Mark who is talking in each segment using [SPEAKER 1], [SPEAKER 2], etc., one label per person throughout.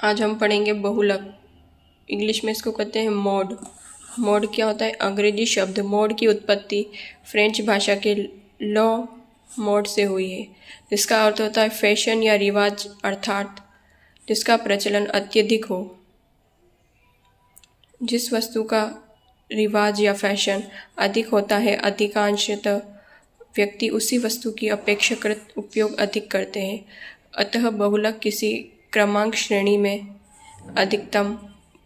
[SPEAKER 1] आज हम पढ़ेंगे बहुलक। इंग्लिश में इसको कहते हैं मोड। मोड क्या होता है? अंग्रेजी शब्द मोड की उत्पत्ति फ्रेंच भाषा के लॉ मोड से हुई है, जिसका अर्थ होता है फैशन या रिवाज, अर्थात जिसका प्रचलन अत्यधिक हो। जिस वस्तु का रिवाज या फैशन अधिक होता है, अधिकांशतः व्यक्ति उसी वस्तु की अपेक्षाकृत उपयोग अधिक करते हैं। अतः बहुलक किसी क्रमांक श्रेणी में अधिकतम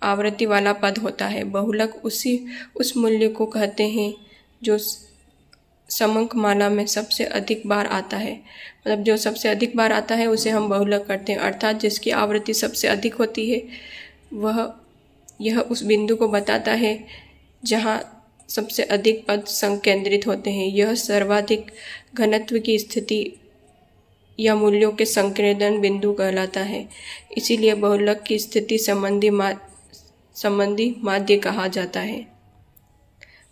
[SPEAKER 1] आवृत्ति वाला पद होता है। बहुलक उस मूल्य को कहते हैं जो समंक माला में सबसे अधिक बार आता है। मतलब जो सबसे अधिक बार आता है उसे हम बहुलक करते हैं, अर्थात जिसकी आवृत्ति सबसे अधिक होती है यह उस बिंदु को बताता है जहाँ सबसे अधिक पद संकेंद्रित होते हैं। यह सर्वाधिक घनत्व की स्थिति या मूल्यों के संकेंद्रण बिंदु कहलाता है। इसीलिए बहुलक की स्थिति संबंधी माध्य कहा जाता है।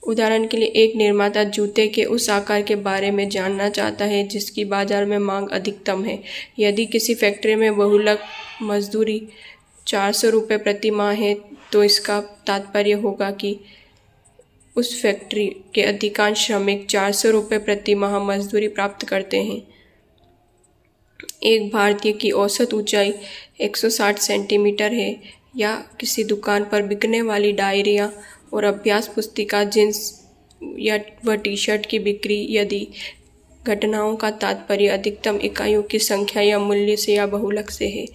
[SPEAKER 1] उदाहरण के लिए, एक निर्माता जूते के उस आकार के बारे में जानना चाहता है जिसकी बाजार में मांग अधिकतम है। यदि किसी फैक्ट्री में बहुलक मजदूरी 400 रुपये प्रति माह है, तो इसका तात्पर्य होगा कि उस फैक्ट्री के अधिकांश श्रमिक 400 रुपये प्रति माह मजदूरी प्राप्त करते हैं। एक भारतीय की औसत ऊंचाई 160 सेंटीमीटर है, या किसी दुकान पर बिकने वाली डायरियाँ और अभ्यास पुस्तिका, जींस या व टी शर्ट की बिक्री यदि घटनाओं का तात्पर्य अधिकतम इकाइयों की संख्या या मूल्य से या बहुलक से है।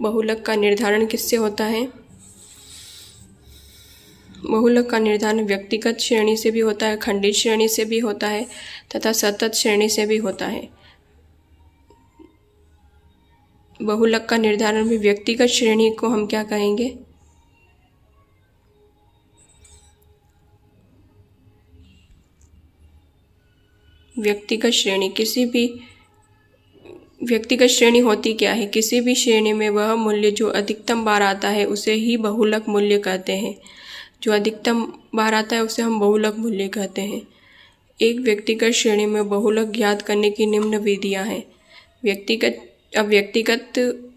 [SPEAKER 1] बहुलक का निर्धारण किससे होता है? बहुलक का निर्धारण व्यक्तिगत श्रेणी से भी होता है, खंडित श्रेणी से भी होता है तथा सतत श्रेणी से भी होता है। बहुलक का निर्धारण में व्यक्तिगत श्रेणी को हम क्या कहेंगे? व्यक्तिगत श्रेणी होती क्या है? किसी भी श्रेणी में वह मूल्य जो अधिकतम बार आता है उसे ही बहुलक मूल्य कहते हैं। जो अधिकतम बार आता है उसे हम बहुलक मूल्य कहते हैं। एक व्यक्तिगत श्रेणी में बहुलक ज्ञात करने की निम्न विधियां हैं। व्यक्तिगत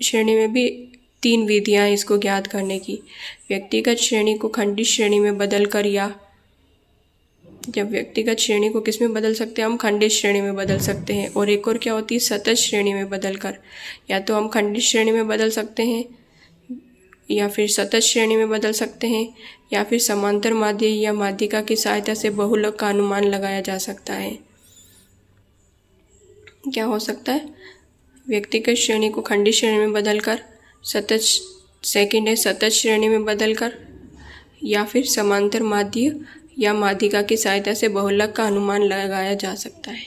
[SPEAKER 1] श्रेणी में भी 3 विधियां हैं इसको ज्ञात करने की। व्यक्तिगत श्रेणी को खंडित श्रेणी में बदलकर, या जब व्यक्तिगत श्रेणी को किस में बदल सकते हैं? हम खंडित श्रेणी में बदल सकते हैं। और एक और क्या होती है? सतत श्रेणी में बदलकर। या तो हम खंडित श्रेणी में बदल सकते हैं, या फिर सतत श्रेणी में बदल सकते हैं, या फिर समांतर माध्य या माध्यिका की सहायता से बहुलक का अनुमान लगाया जा सकता है। क्या हो सकता है? व्यक्तिगत श्रेणी को खंडित श्रेणी में बदलकर, सतत श्रेणी में बदलकर, या फिर समांतर माध्य या माध्यिका की सहायता से बहुलक का अनुमान लगाया जा सकता है।